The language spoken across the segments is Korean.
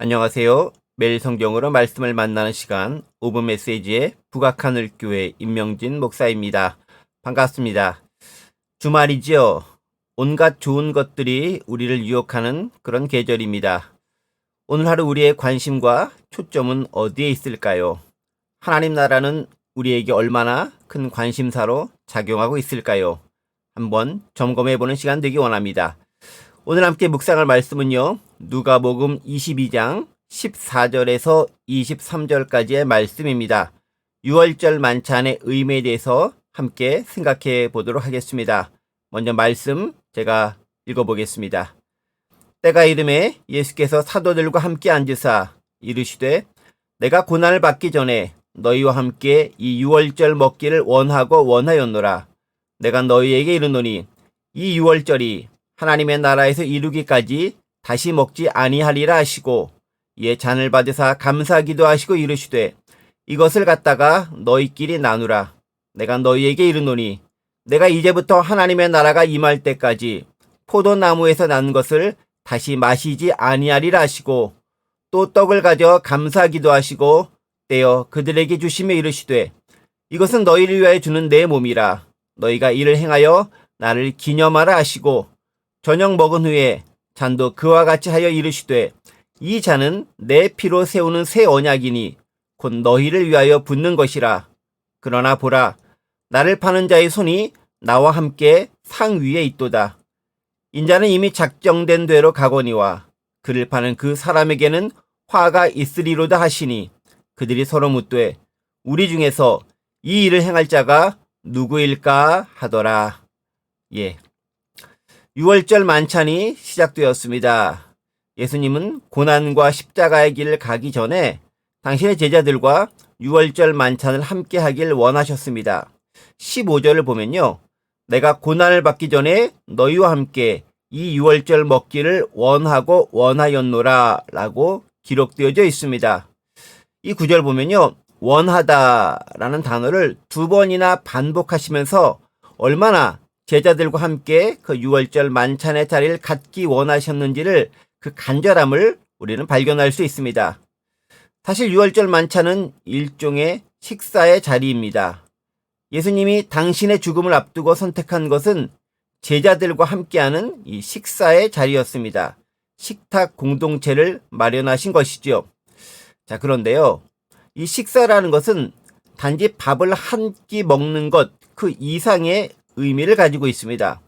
안녕하세요. 매일 성경으로 말씀을 만나는 시간 5분 메시지의 북악하늘교회 임명진 목사입니다. 반갑습니다. 주말이지요. 온갖 좋은 것들이 우리를 유혹하는 그런 계절입니다. 오늘 하루 우리의 관심과 초점은 어디에 있을까요? 하나님 나라는 우리에게 얼마나 큰 관심사로 작용하고 있을까요? 한번 점검해보는 시간 되기 원합니다. 오늘 함께 묵상할 말씀은요, 누가복음 22장 14절에서 23절까지의 말씀입니다. 유월절 만찬의 의미에 대해서 함께 생각해 보도록 하겠습니다. 먼저 말씀 제가 읽어보겠습니다. 때가 이름에 예수께서 사도들과 함께 앉으사 이르시되 내가 고난을 받기 전에 너희와 함께 이 유월절 먹기를 원하고 원하였노라. 내가 너희에게 이르노니 이 유월절이 하나님의 나라에서 이루기까지 다시 먹지 아니하리라 하시고 이에 잔을 받으사 감사기도 하시고 이르시되 이것을 갖다가 너희끼리 나누라. 내가 너희에게 이르노니 내가 이제부터 하나님의 나라가 임할 때까지 포도나무에서 난 것을 다시 마시지 아니하리라 하시고 또 떡을 가져 감사기도 하시고 떼어 그들에게 주시며 이르시되 이것은 너희를 위하여 주는 내 몸이라. 너희가 이를 행하여 나를 기념하라 하시고 저녁 먹은 후에 잔도 그와 같이 하여 이르시되 이 잔은 내 피로 세우는 새 언약이니 곧 너희를 위하여 붓는 것이라. 그러나 보라, 나를 파는 자의 손이 나와 함께 상 위에 있도다. 인자는 이미 작정된 대로 가거니와 그를 파는 그 사람에게는 화가 있으리로다 하시니 그들이 서로 묻되 우리 중에서 이 일을 행할 자가 누구일까 하더라. 유월절 만찬이 시작되었습니다. 예수님은 고난과 십자가의 길을 가기 전에 당신의 제자들과 유월절 만찬을 함께 하길 원하셨습니다. 15절을 보면요. 내가 고난을 받기 전에 너희와 함께 이 유월절 먹기를 원하고 원하였노라 라고 기록되어져 있습니다. 이 구절 보면요. 원하다라는 단어를 두 번이나 반복하시면서 얼마나 제자들과 함께 그 유월절 만찬의 자리를 갖기 원하셨는지를 그 간절함을 우리는 발견할 수 있습니다. 사실 유월절 만찬은 일종의 식사의 자리입니다. 예수님이 당신의 죽음을 앞두고 선택한 것은 제자들과 함께하는 이 식사의 자리였습니다. 식탁 공동체를 마련하신 것이죠. 자, 그런데요. 이 식사라는 것은 단지 밥을 한 끼 먹는 것 그 이상의 의미를 가지고 있습니다.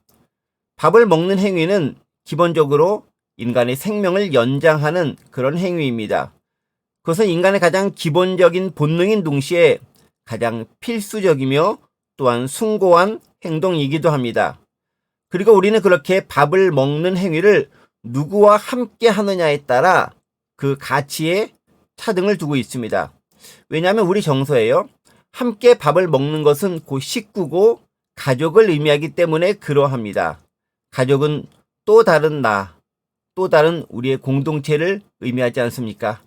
밥을 먹는 행위는 기본적으로 인간의 생명을 연장하는 그런 행위입니다. 그것은 인간의 가장 기본적인 본능인 동시에 가장 필수적이며 또한 숭고한 행동이기도 합니다. 그리고 우리는 그렇게 밥을 먹는 행위를 누구와 함께 하느냐에 따라 그 가치에 차등을 두고 있습니다. 왜냐하면 우리 정서에요. 함께 밥을 먹는 것은 곧 식구고 가족을 의미하기 때문에 그러합니다. 가족은 또 다른 나, 또 다른 우리의 공동체를 의미하지 않습니까?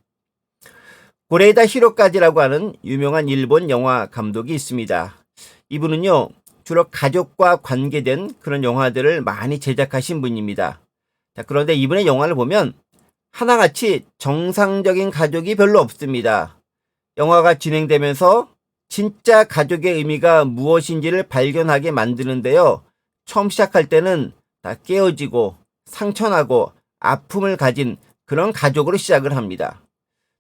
고레이다 히로카즈라고 하는 유명한 일본 영화 감독이 있습니다. 이분은요, 주로 가족과 관계된 그런 영화들을 많이 제작하신 분입니다. 자, 그런데 이분의 영화를 보면 하나같이 정상적인 가족이 별로 없습니다. 영화가 진행되면서 진짜 가족의 의미가 무엇인지를 발견하게 만드는데요. 처음 시작할 때는 다 깨어지고 상처나고 아픔을 가진 그런 가족으로 시작을 합니다.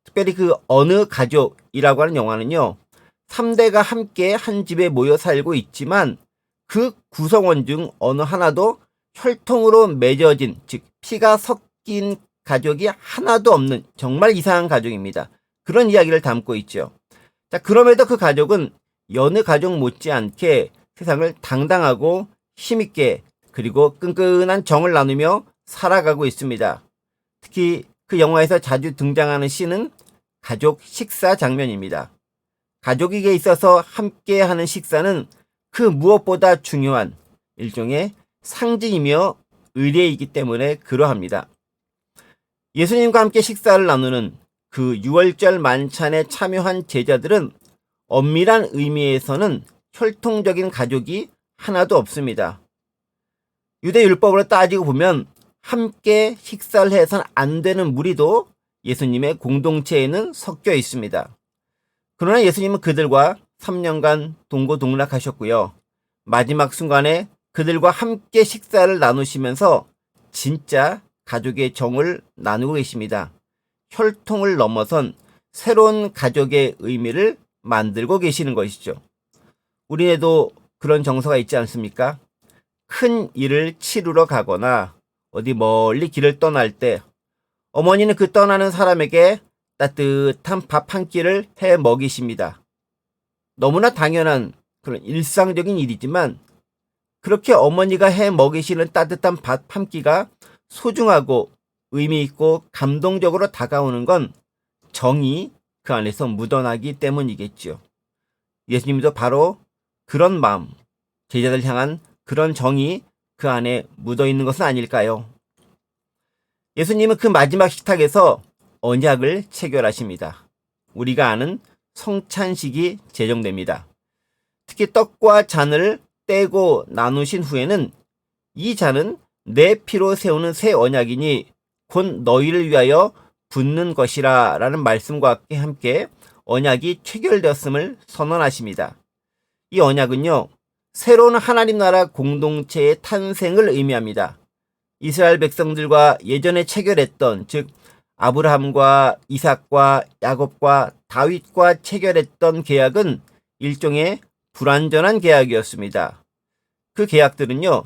특별히 그 어느 가족이라고 하는 영화는요. 3대가 함께 한 집에 모여 살고 있지만 그 구성원 중 어느 하나도 혈통으로 맺어진, 즉 피가 섞인 가족이 하나도 없는 정말 이상한 가족입니다. 그런 이야기를 담고 있죠. 자, 그럼에도 그 가족은 여느 가족 못지않게 세상을 당당하고 힘있게 그리고 끈끈한 정을 나누며 살아가고 있습니다. 특히 그 영화에서 자주 등장하는 씬은 가족 식사 장면입니다. 가족에게 있어서 함께하는 식사는 그 무엇보다 중요한 일종의 상징이며 의례이기 때문에 그러합니다. 예수님과 함께 식사를 나누는 그 유월절 만찬에 참여한 제자들은 엄밀한 의미에서는 혈통적인 가족이 하나도 없습니다. 유대 율법으로 따지고 보면 함께 식사를 해서는 안 되는 무리도 예수님의 공동체에는 섞여 있습니다. 그러나 예수님은 그들과 3년간 동고동락하셨고요. 마지막 순간에 그들과 함께 식사를 나누시면서 진짜 가족의 정을 나누고 계십니다. 혈통을 넘어선 새로운 가족의 의미를 만들고 계시는 것이죠. 우리에도 그런 정서가 있지 않습니까? 큰 일을 치르러 가거나 어디 멀리 길을 떠날 때 어머니는 그 떠나는 사람에게 따뜻한 밥 한 끼를 해 먹이십니다. 너무나 당연한 그런 일상적인 일이지만 그렇게 어머니가 해 먹이시는 따뜻한 밥 한 끼가 소중하고 의미 있고 감동적으로 다가오는 건 정이 그 안에서 묻어나기 때문이겠죠. 예수님도 바로 그런 마음, 제자들 향한 그런 정이 그 안에 묻어 있는 것은 아닐까요? 예수님은 그 마지막 식탁에서 언약을 체결하십니다. 우리가 아는 성찬식이 제정됩니다. 특히 떡과 잔을 떼고 나누신 후에는 이 잔은 내 피로 세우는 새 언약이니 곧 너희를 위하여 붓는 것이라 라는 말씀과 함께 언약이 체결되었음을 선언하십니다. 이 언약은요, 새로운 하나님 나라 공동체의 탄생을 의미합니다. 이스라엘 백성들과 예전에 체결했던, 즉 아브라함과 이삭과 야곱과 다윗과 체결했던 계약은 일종의 불완전한 계약이었습니다. 그 계약들은요,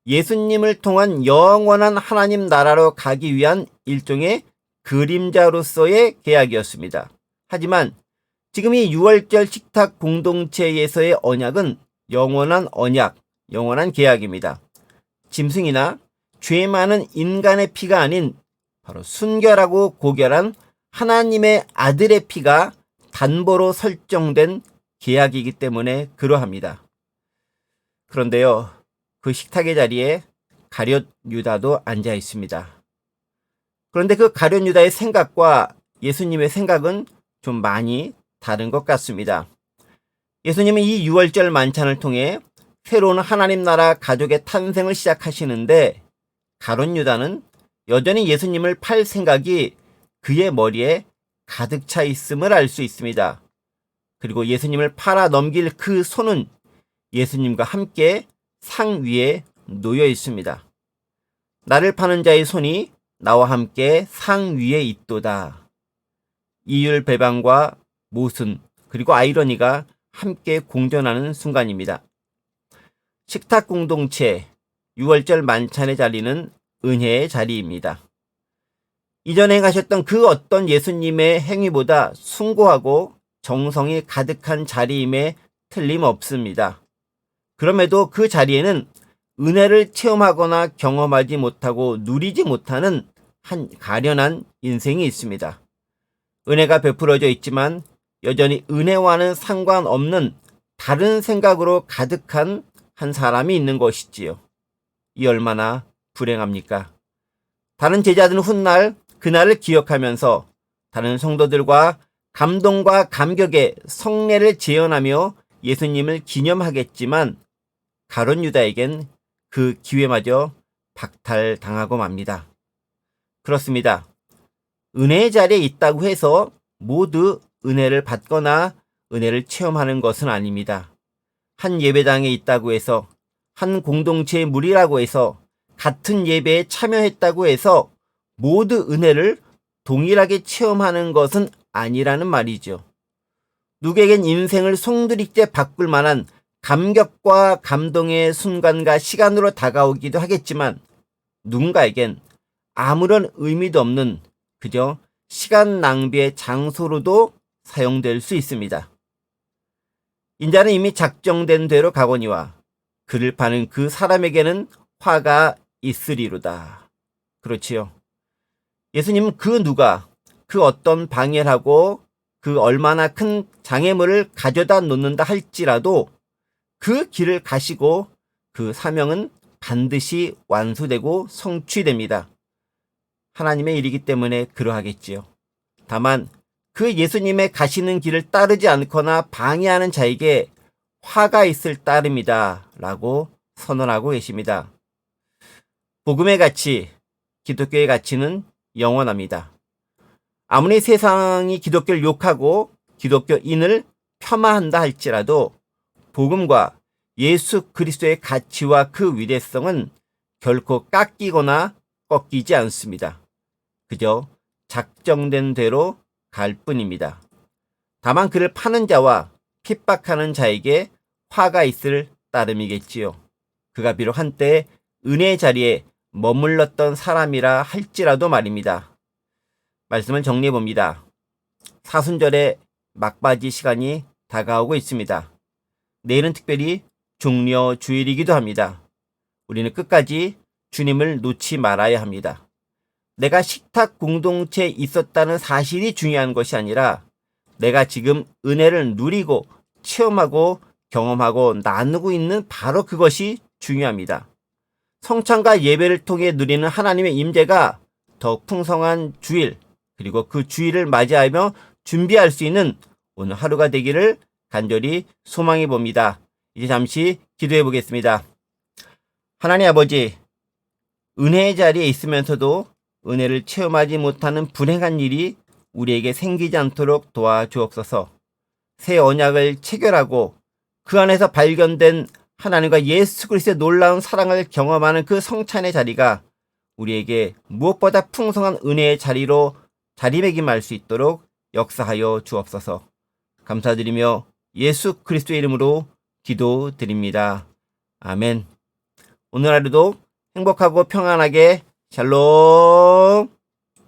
예수님을 통한 영원한 하나님 나라로 가기 위한 일종의 그림자로서의 계약이었습니다. 하지만 지금 이 6월절 식탁 공동체에서의 언약은 영원한 언약, 영원한 계약입니다. 짐승이나 죄 많은 인간의 피가 아닌 바로 순결하고 고결한 하나님의 아들의 피가 단보로 설정된 계약이기 때문에 그러합니다. 그런데요, 그 식탁의 자리에 가룟 유다도 앉아 있습니다. 그런데 그 가룟 유다의 생각과 예수님의 생각은 좀 많이 다른 것 같습니다. 예수님은 이 6월절 만찬을 통해 새로운 하나님 나라 가족의 탄생을 시작하시는데 가룟 유다는 여전히 예수님을 팔 생각이 그의 머리에 가득 차 있음을 알 수 있습니다. 그리고 예수님을 팔아 넘길 그 손은 예수님과 함께 상 위에 놓여 있습니다. 나를 파는 자의 손이 나와 함께 상 위에 있도다. 이율배반과 모순 그리고 아이러니가 함께 공존하는 순간입니다. 식탁 공동체 6월절 만찬의 자리는 은혜의 자리입니다. 이전에 행하셨던 그 어떤 예수님의 행위보다 숭고하고 정성이 가득한 자리임에 틀림없습니다. 그럼에도 그 자리에는 은혜를 체험하거나 경험하지 못하고 누리지 못하는 한 가련한 인생이 있습니다. 은혜가 베풀어져 있지만 여전히 은혜와는 상관없는 다른 생각으로 가득한 한 사람이 있는 것이지요. 이 얼마나 불행합니까? 다른 제자들은 훗날 그날을 기억하면서 다른 성도들과 감동과 감격의 성례를 재현하며 예수님을 기념하겠지만 가룟 유다에겐 그 기회마저 박탈당하고 맙니다. 그렇습니다. 은혜의 자리에 있다고 해서 모두 은혜를 받거나 은혜를 체험하는 것은 아닙니다. 한 예배당에 있다고 해서, 한 공동체의 무리라고 해서, 같은 예배에 참여했다고 해서 모두 은혜를 동일하게 체험하는 것은 아니라는 말이죠. 누구에겐 인생을 송두리째 바꿀 만한 감격과 감동의 순간과 시간으로 다가오기도 하겠지만 누군가에겐 아무런 의미도 없는 그저 시간 낭비의 장소로도 사용될 수 있습니다. 인자는 이미 작정된 대로 가거니와 그를 파는 그 사람에게는 화가 있으리로다. 그렇지요. 예수님은 그 누가 그 어떤 방해를 하고 그 얼마나 큰 장애물을 가져다 놓는다 할지라도 그 길을 가시고 그 사명은 반드시 완수되고 성취됩니다. 하나님의 일이기 때문에 그러하겠지요. 다만 그 예수님의 가시는 길을 따르지 않거나 방해하는 자에게 화가 있을 따름이다 라고 선언하고 계십니다. 복음의 가치, 기독교의 가치는 영원합니다. 아무리 세상이 기독교를 욕하고 기독교인을 폄하한다 할지라도 복음과 예수 그리스도의 가치와 그 위대성은 결코 깎이거나 꺾이지 않습니다. 그저 작정된 대로 갈 뿐입니다. 다만 그를 파는 자와 핍박하는 자에게 화가 있을 따름이겠지요. 그가 비록 한때 은혜의 자리에 머물렀던 사람이라 할지라도 말입니다. 말씀을 정리해 봅니다. 사순절의 막바지 시간이 다가오고 있습니다. 내일은 특별히 종려 주일이기도 합니다. 우리는 끝까지 주님을 놓지 말아야 합니다. 내가 식탁 공동체에 있었다는 사실이 중요한 것이 아니라 내가 지금 은혜를 누리고 체험하고 경험하고 나누고 있는 바로 그것이 중요합니다. 성찬과 예배를 통해 누리는 하나님의 임재가 더 풍성한 주일, 그리고 그 주일을 맞이하며 준비할 수 있는 오늘 하루가 되기를 간절히 소망해 봅니다. 이제 잠시 기도해 보겠습니다. 하나님 아버지, 은혜의 자리에 있으면서도 은혜를 체험하지 못하는 불행한 일이 우리에게 생기지 않도록 도와주옵소서. 새 언약을 체결하고 그 안에서 발견된 하나님과 예수 그리스도의 놀라운 사랑을 경험하는 그 성찬의 자리가 우리에게 무엇보다 풍성한 은혜의 자리로 자리매김할 수 있도록 역사하여 주옵소서. 감사드리며 예수 그리스도의 이름으로 기도드립니다. 아멘. 오늘 하루도 행복하고 평안하게 샬롬.